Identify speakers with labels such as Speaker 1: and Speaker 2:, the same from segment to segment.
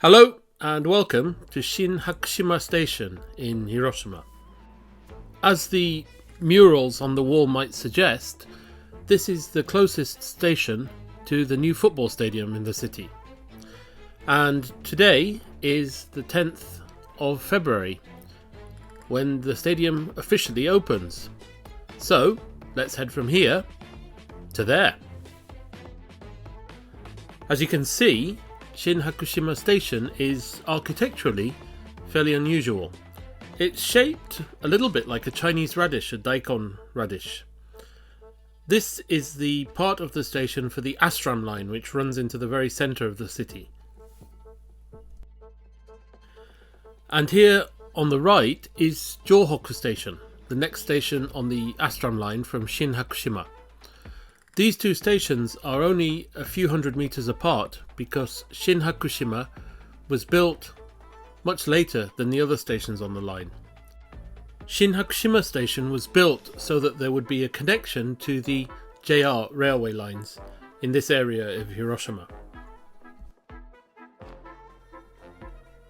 Speaker 1: Hello and welcome to Hiroshima Station in Hiroshima. As the murals on the wall might suggest, this is the closest station to the new football stadium in the city. And today is the 10th of February, when the stadium officially opens. So, let's head from here to there. As you can see, Hiroshima Station is architecturally fairly unusual. It's shaped a little bit like a Chinese radish, a daikon radish. This is the part of the station for the Ashram line, which runs into the very centre of the city. And here on the right is Johoku Station, the next station on the Ashram line from Hiroshima. These two stations are only a few hundred meters apart because Hiroshima was built much later than the other stations on the line. Hiroshima Station was built so that there would be a connection to the JR railway lines in this area of Hiroshima.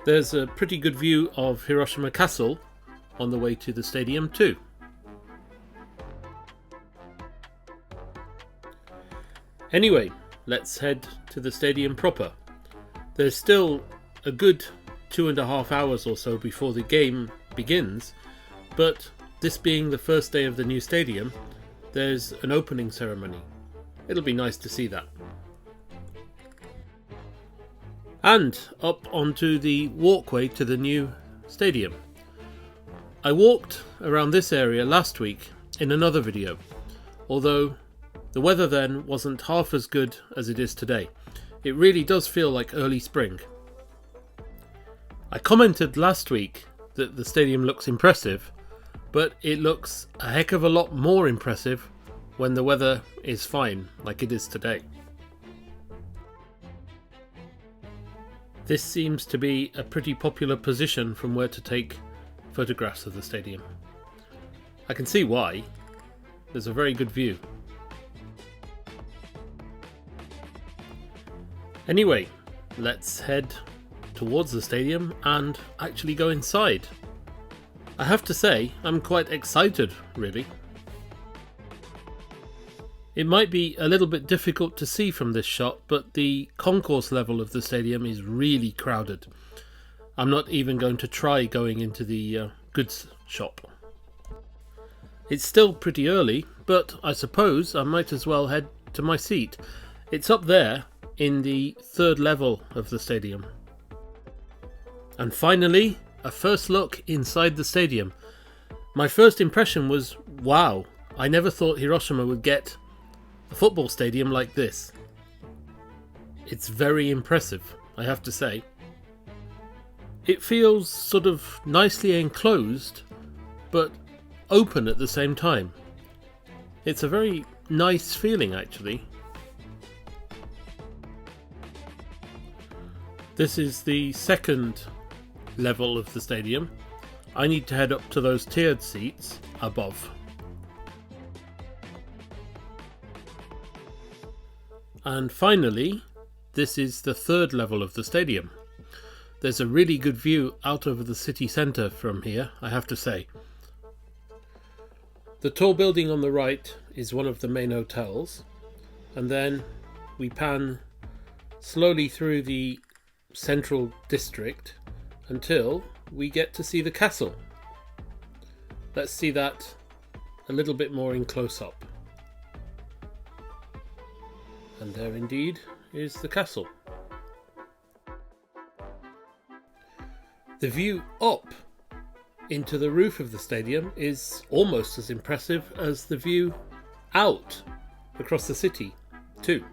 Speaker 1: There's a pretty good view of Hiroshima Castle on the way to the stadium too. Anyway, let's head to the stadium proper. There's still a good 2.5 hours or so before the game begins, but this being the first day of the new stadium, there's an opening ceremony. It'll be nice to see that. And up onto the walkway to the new stadium. I walked around this area last week in another video, although the weather then wasn't half as good as it is today. It really does feel like early spring. I commented last week that the stadium looks impressive, but it looks a heck of a lot more impressive when the weather is fine, like it is today. This seems to be a pretty popular position from where to take photographs of the stadium. I can see why. There's a very good view. Anyway, let's head towards the stadium and actually go inside. I have to say, I'm quite excited, really. It might be a little bit difficult to see from this shot, but the concourse level of the stadium is really crowded. I'm not even going to try going into the goods shop. It's still pretty early, but I suppose I might as well head to my seat. It's up there in the third level of the stadium. And finally, a first look inside the stadium. My first impression was, wow, I never thought Hiroshima would get a football stadium like this. It's very impressive, I have to say. It feels sort of nicely enclosed, but open at the same time. It's a very nice feeling, actually. This is the second level of the stadium. I need to head up to those tiered seats above. And finally, this is the third level of the stadium. There's a really good view out over the city centre from here, I have to say. The tall building on the right is one of the main hotels, and then we pan slowly through the central district until we get to see the castle. Let's see that a little bit more in close-up. And there indeed is the castle. The view up into the roof of the stadium is almost as impressive as the view out across the city too.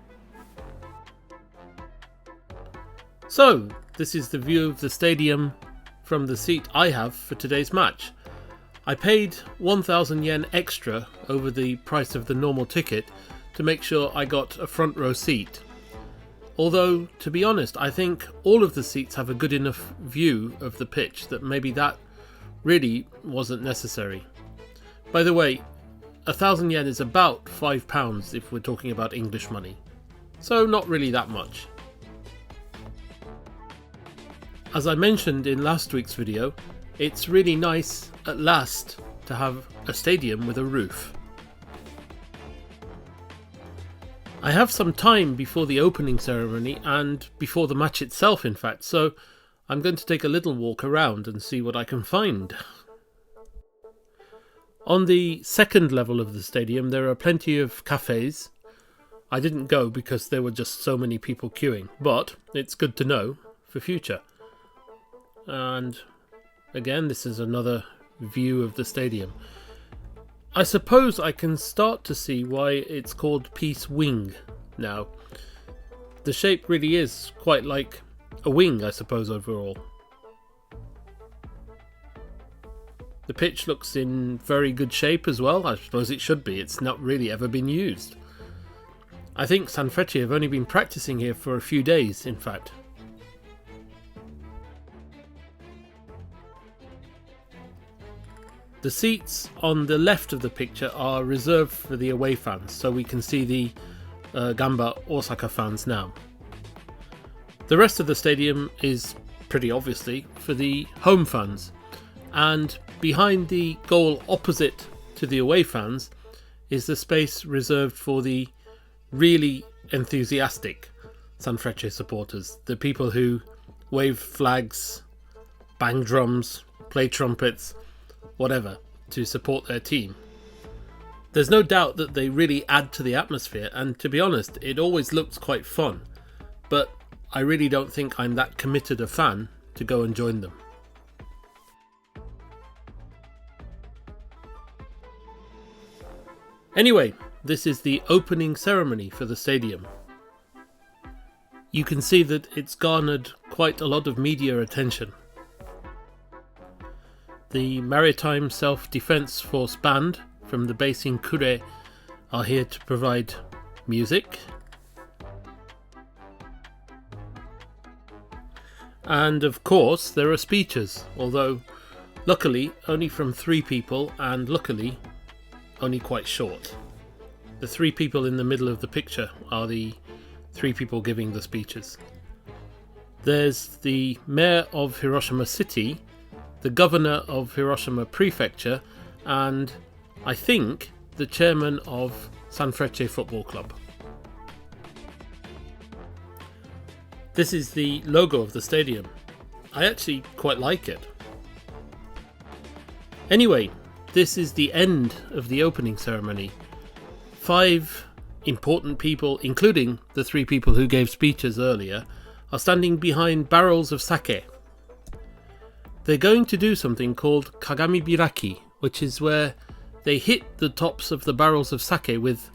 Speaker 1: So, this is the view of the stadium from the seat I have for today's match. I paid 1,000 yen extra over the price of the normal ticket to make sure I got a front row seat. Although, to be honest, I think all of the seats have a good enough view of the pitch that maybe that really wasn't necessary. By the way, 1,000 yen is about £5 if we're talking about English money. So not really that much. As I mentioned in last week's video, it's really nice at last to have a stadium with a roof. I have some time before the opening ceremony and before the match itself, in fact, so I'm going to take a little walk around and see what I can find. On the second level of the stadium there are plenty of cafes. I didn't go because there were just so many people queuing, but it's good to know for future. And again, this is another view of the stadium. I suppose I can start to see why it's called Peace Wing now. The shape really is quite like a wing, I suppose, overall. The pitch looks in very good shape as well. I suppose it should be. It's not really ever been used. I think Sanfrecce have only been practicing here for a few days, in fact. The seats on the left of the picture are reserved for the away fans, so we can see the Gamba Osaka fans now. The rest of the stadium is pretty obviously for the home fans, and behind the goal opposite to the away fans is the space reserved for the really enthusiastic Sanfrecce supporters, the people who wave flags, bang drums, play trumpets, whatever, to support their team. There's no doubt that they really add to the atmosphere, and to be honest, it always looks quite fun, but I really don't think I'm that committed a fan to go and join them. Anyway, this is the opening ceremony for the stadium. You can see that it's garnered quite a lot of media attention. The Maritime Self-Defense Force Band from the base in Kure are here to provide music. And of course there are speeches, although luckily only from 3 people, and luckily only quite short. The 3 people in the middle of the picture are the 3 people giving the speeches. There's the mayor of Hiroshima City, the governor of Hiroshima Prefecture, and I think the chairman of Sanfrecce Football Club. This is the logo of the stadium. I actually quite like it. Anyway, this is the end of the opening ceremony. 5 important people, including the 3 people who gave speeches earlier, are standing behind barrels of sake. They're going to do something called Kagami Biraki, which is where they hit the tops of the barrels of sake with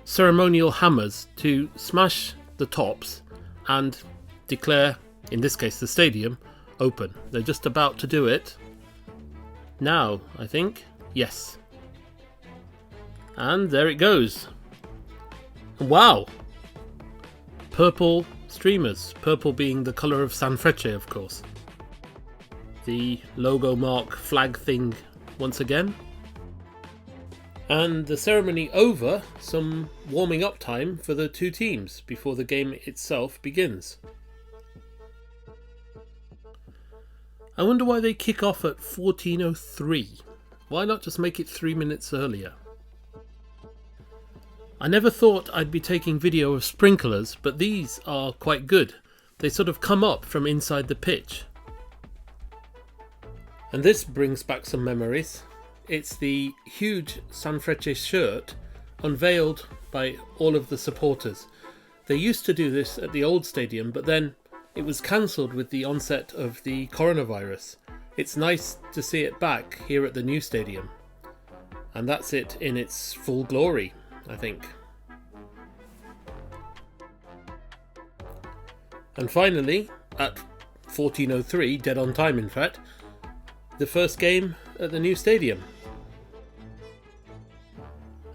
Speaker 1: ceremonial hammers to smash the tops and declare, in this case the stadium, open. They're just about to do it now, I think. Yes. And there it goes. Wow! Purple streamers. Purple being the colour of Sanfrecce, of course. The logo mark flag thing once again. And the ceremony over, some warming up time for the 2 teams before the game itself begins. I wonder why they kick off at 14:03. Why not just make it 3 minutes earlier? I never thought I'd be taking video of sprinklers, but these are quite good. They sort of come up from inside the pitch. And this brings back some memories. It's the huge Sanfrecce shirt unveiled by all of the supporters. They used to do this at the old stadium, but then it was cancelled with the onset of the coronavirus. It's nice to see it back here at the new stadium. And that's it in its full glory, I think. And finally, at 14:03, dead on time in fact, the first game at the new stadium.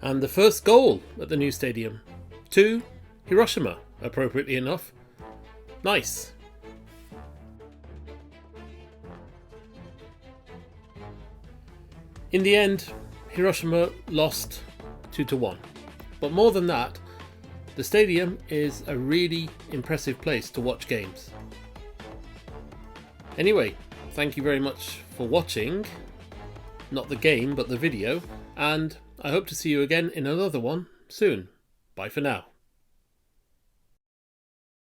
Speaker 1: And the first goal at the new stadium. To Hiroshima, appropriately enough. Nice. In the end, Hiroshima lost 2-1. But more than that, the stadium is a really impressive place to watch games. Anyway, thank you very much for watching. Not the game, but the video. And I hope to see you again in another one soon. Bye for now.